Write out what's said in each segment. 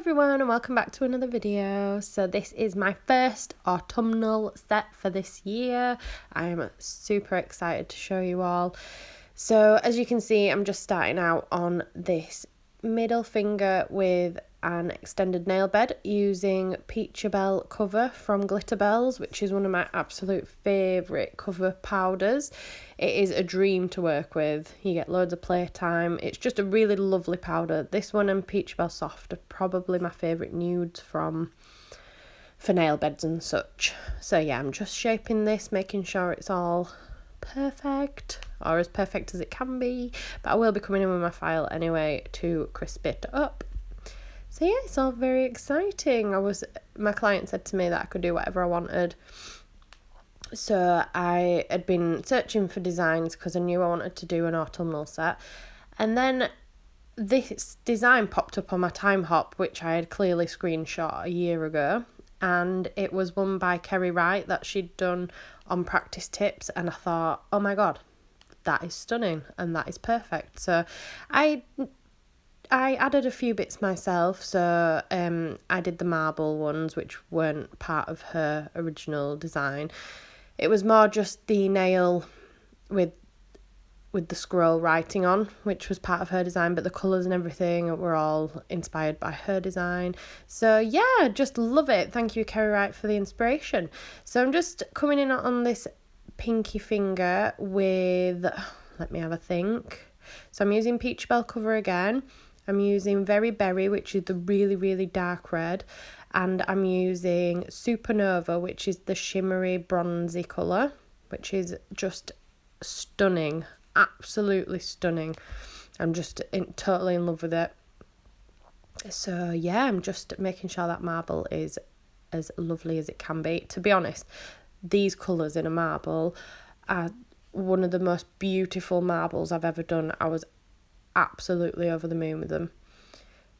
everyone, and welcome back to another video. So this is my first autumnal set for this year. I'm super excited to show you all. So as you can see, I'm just starting out on this middle finger with an extended nail bed using Peachabelle cover from Glitterbels, which is one of my absolute favourite cover powders. It is a dream to work with. You get loads of playtime. It's just a really lovely powder. This one and Peachabelle Soft are probably my favourite nudes for nail beds and such. So yeah, I'm just shaping this, making sure it's all perfect, or as perfect as it can be, but I will be coming in with my file anyway to crisp it up. So yeah, it's all very exciting. My client said to me that I could do whatever I wanted. So I had been searching for designs because I knew I wanted to do an autumnal set. And then this design popped up on my time hop, which I had clearly screenshot a year ago. And it was one by Kerry Wright that she'd done on Practice Tips. And I thought, oh my God, that is stunning and that is perfect. So I added a few bits myself. So I did the marble ones, which weren't part of her original design. It was more just the nail with the scroll writing on, which was part of her design, but the colours and everything were all inspired by her design. So yeah, just love it. Thank you, Kerry Wright, for the inspiration. So I'm just coming in on this pinky finger with, let me have a think. So I'm using Peachabelle cover again. I'm using Very Berry, which is the really, really dark red. And I'm using Supernova, which is the shimmery bronzy colour, which is just stunning. Absolutely stunning. I'm just totally in love with it. So yeah, I'm just making sure that marble is as lovely as it can be. To be honest, these colours in a marble are one of the most beautiful marbles I've ever done. I was absolutely over the moon with them.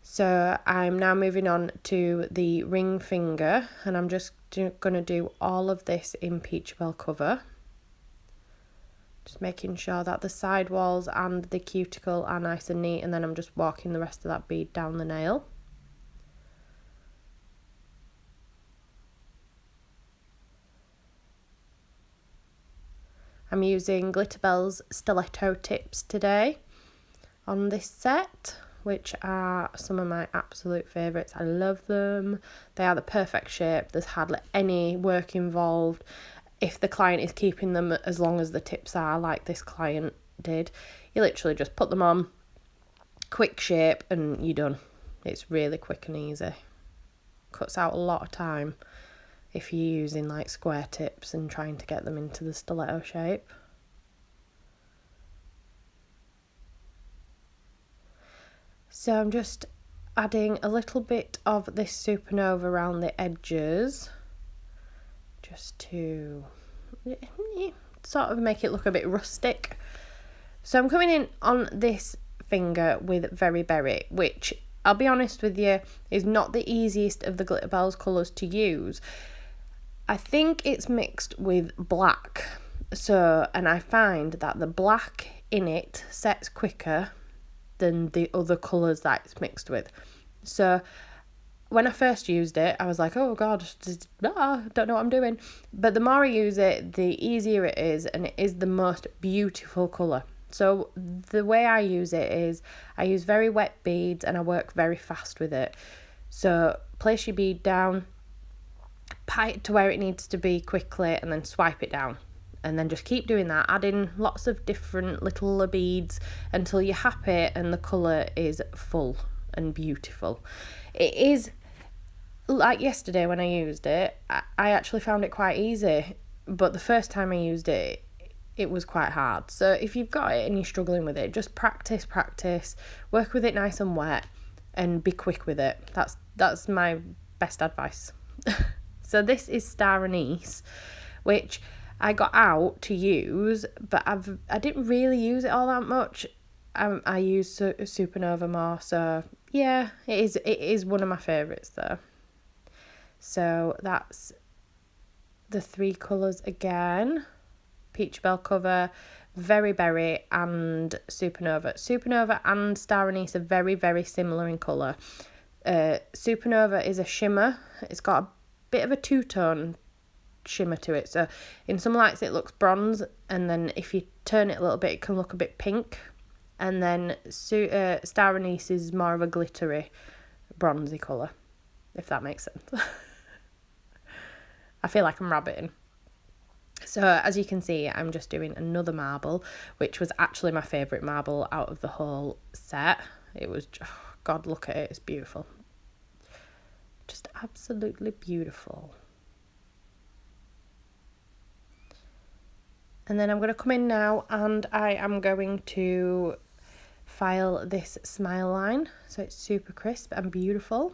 So I'm now moving on to the ring finger, and I'm just going to do all of this in Peachabelle cover. Just making sure that the side walls and the cuticle are nice and neat, and then I'm just walking the rest of that bead down the nail. I'm using Glitterbels stiletto tips today on this set, which are some of my absolute favourites. I love them. They are the perfect shape. There's hardly any work involved. If the client is keeping them as long as the tips are, like this client did, you literally just put them on, quick shape, and you're done. It's really quick and easy. Cuts out a lot of time if you're using like square tips and trying to get them into the stiletto shape. So I'm just adding a little bit of this Supernova around the edges, just to sort of make it look a bit rustic. So I'm coming in on this finger with Very Berry, which I'll be honest with you is not the easiest of the Glitterbels colours to use. I think it's mixed with black, and I find that the black in it sets quicker than the other colours that it's mixed with. So when I first used it, I was like, oh God, don't know what I'm doing. But the more I use it, the easier it is, and it is the most beautiful colour. So the way I use it is I use very wet beads and I work very fast with it. So place your bead down, pat it to where it needs to be quickly, and then swipe it down. And then just keep doing that, adding lots of different little beads until you're happy and the colour is full and beautiful. It is, like yesterday when I used it, I actually found it quite easy. But the first time I used it, it was quite hard. So if you've got it and you're struggling with it, just practice, work with it nice and wet, and be quick with it. That's my best advice. So this is Star Anise, which I got out to use, but I didn't really use it all that much. I use Supernova more, so yeah, it is one of my favourites though. So that's the three colours again: Peachabelle cover, Very Berry, and Supernova. Supernova and Star Anise are very, very similar in colour. Supernova is a shimmer. It's got a bit of a two-tone shimmer to it. So in some lights it looks bronze, and then if you turn it a little bit, it can look a bit pink. And then Star Anise is more of a glittery, bronzy colour, if that makes sense. I feel like I'm rabbiting. So as you can see, I'm just doing another marble, which was actually my favourite marble out of the whole set. It was, oh God, look at it, it's beautiful. Just absolutely beautiful. And then I'm going to come in now and I am going to file this smile line so it's super crisp and beautiful.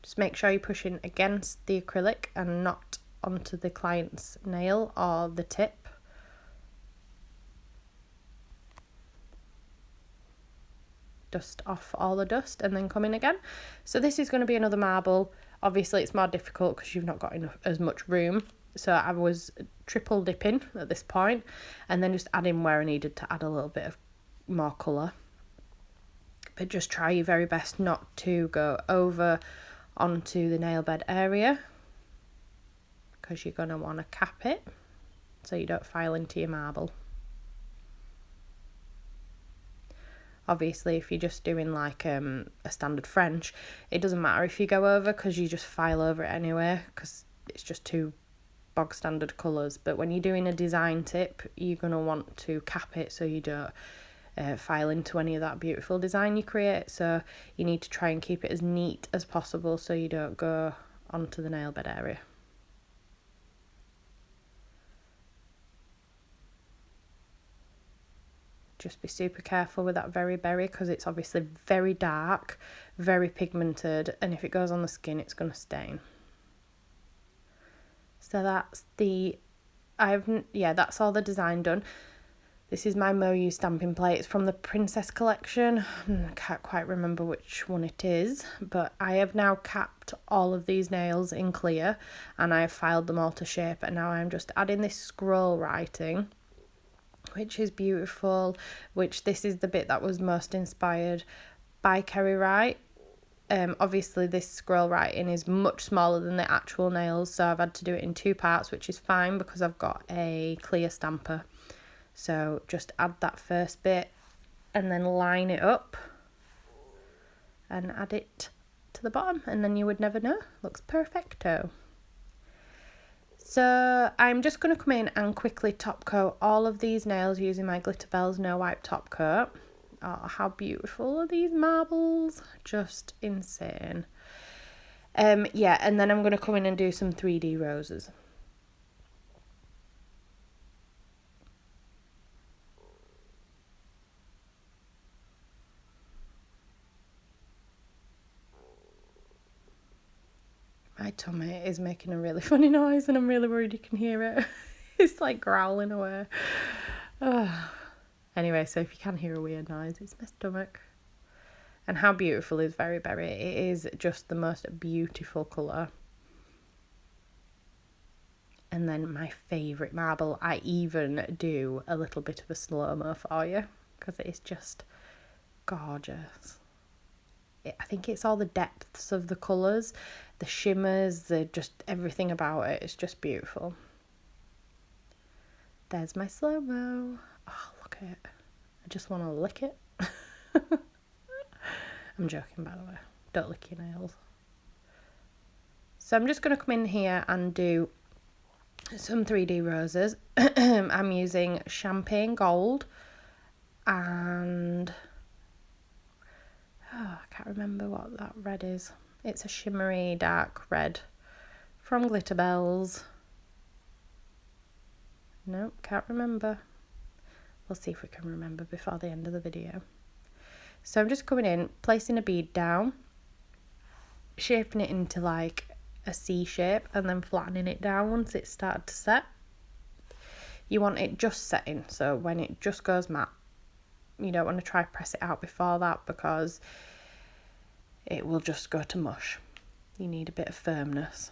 Just make sure you're pushing against the acrylic and not onto the client's nail or the tip. Dust off all the dust and then come in again. So this is going to be another marble. Obviously it's more difficult because you've not got as much room. So I was triple dipping at this point and then just adding where I needed to add a little bit of more colour. But just try your very best not to go over onto the nail bed area because you're going to want to cap it so you don't file into your marble. Obviously if you're just doing like a standard French, it doesn't matter if you go over because you just file over it anyway because it's just two bog standard colours. But when you're doing a design tip, you're going to want to cap it so you don't file into any of that beautiful design you create. So you need to try and keep it as neat as possible so you don't go onto the nail bed area. Just be super careful with that very berry because it's obviously very dark, very pigmented, and if it goes on the skin it's going to stain. So that's that's all the design done. This is my Moyu stamping plate. It's from the Princess collection. I can't quite remember which one it is, but I have now capped all of these nails in clear and I have filed them all to shape, and now I'm just adding this scroll writing, which is beautiful, which this is the bit that was most inspired by Kerry Wright. Obviously this scroll writing is much smaller than the actual nails, so I've had to do it in two parts, which is fine because I've got a clear stamper. So just add that first bit and then line it up and add it to the bottom, and then you would never know. Looks perfecto. So I'm just going to come in and quickly top coat all of these nails using my Glitter Bells No Wipe top coat. Oh, how beautiful are these marbles? Just insane. Yeah, and then I'm going to come in and do some 3D roses. My tummy is making a really funny noise and I'm really worried you can hear it. It's like growling away. Oh. Anyway, so if you can hear a weird noise, it's my stomach. And how beautiful is Very Berry? It is just the most beautiful colour. And then my favourite marble, I even do a little bit of a slow-mo for you because it is just gorgeous. I think it's all the depths of the colours, the shimmers, just everything about it. It's just beautiful. There's my slow-mo. Oh, look at it. I just want to lick it. I'm joking, by the way. Don't lick your nails. So I'm just going to come in here and do some 3D roses. I'm using Champagne Gold and I can't remember what that red is. It's a shimmery dark red from Glitter Bells. Nope, can't remember. We'll see if we can remember before the end of the video. So I'm just coming in, placing a bead down, shaping it into like a C shape and then flattening it down once it's started to set. You want it just setting, so when it just goes matte. You don't want to try press it out before that because it will just go to mush. You need a bit of firmness.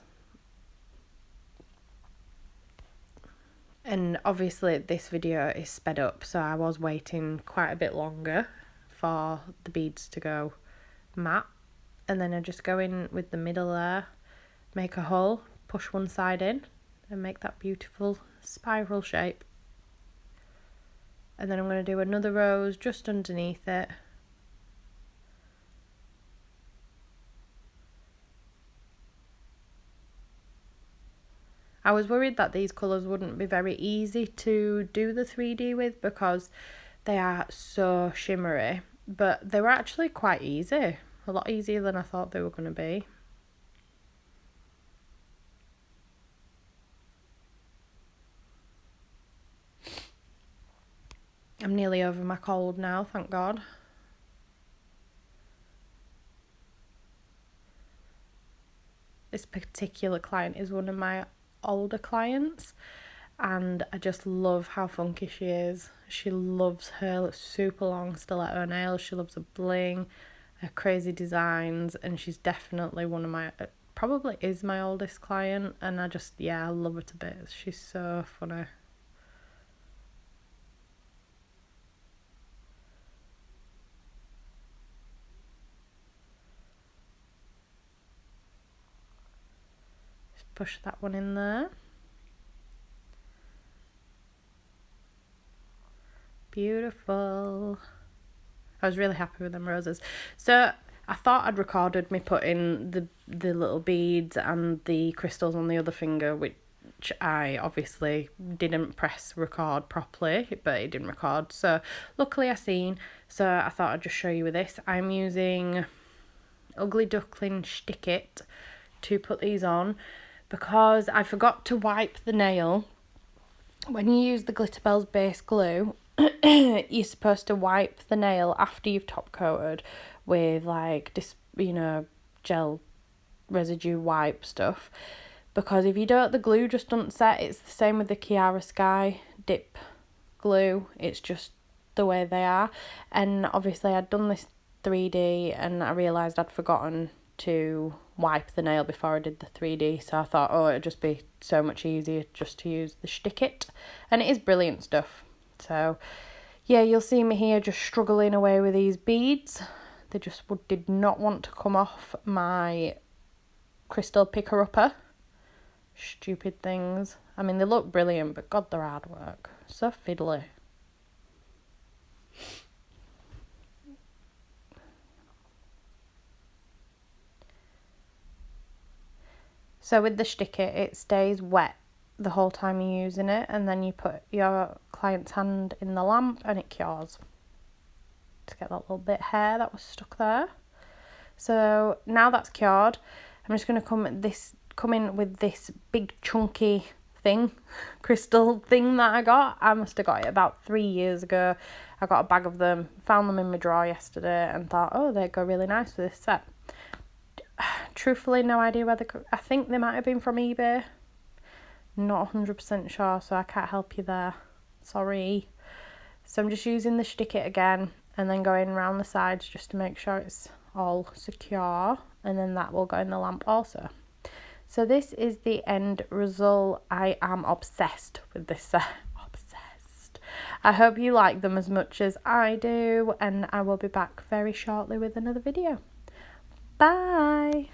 And obviously this video is sped up, so I was waiting quite a bit longer for the beads to go matte. And then I just go in with the middle there, make a hole, push one side in and make that beautiful spiral shape. And then I'm going to do another rose just underneath it. I was worried that these colours wouldn't be very easy to do the 3D with because they are so shimmery, but they were actually quite easy, a lot easier than I thought they were going to be. I'm nearly over my cold now, thank God. This particular client is one of my older clients, and I just love how funky she is. She loves her super long stiletto nails, she loves her bling, her crazy designs, and she's definitely one of my, probably is my oldest client, and I just, yeah, I love her to bits. She's so funny. Just push that one in there. Beautiful. I was really happy with them roses. So I thought I'd recorded me putting the little beads and the crystals on the other finger, which I obviously didn't press record properly, but it didn't record. So luckily I seen. So I thought I'd just show you with this. I'm using Ugly Duckling Stick It to put these on because I forgot to wipe the nail. When you use the Glitterbels base glue, you're supposed to wipe the nail after you've top coated with like this, you know, gel residue wipe stuff, because if you don't, the glue just doesn't set. It's the same with the Chiara Sky dip glue, it's just the way they are. And obviously I'd done this 3D and I realised I'd forgotten to wipe the nail before I did the 3D, so I thought, oh, it'd just be so much easier just to use the Stick It, and it is brilliant stuff. So yeah, you'll see me here just struggling away with these beads. They just did not want to come off my crystal picker-upper. Stupid things. I mean, they look brilliant, but God, they're hard work. So fiddly. So with the Stick It, it stays wet the whole time you're using it, and then you put your client's hand in the lamp and it cures to get that little bit of hair that was stuck there. So now that's cured, I'm just going to come in with this big chunky thing, crystal thing that I got. I must have got it about 3 years ago. I got a bag of them, found them in my drawer yesterday and thought, oh, they'd go really nice with this set. Truthfully, no idea where I think they might have been from eBay. Not 100% sure, so I can't help you there. Sorry. So I'm just using the Stick It again and then going around the sides just to make sure it's all secure, and then that will go in the lamp also. So this is the end result. I am obsessed with this set. Obsessed. I hope you like them as much as I do, and I will be back very shortly with another video. Bye.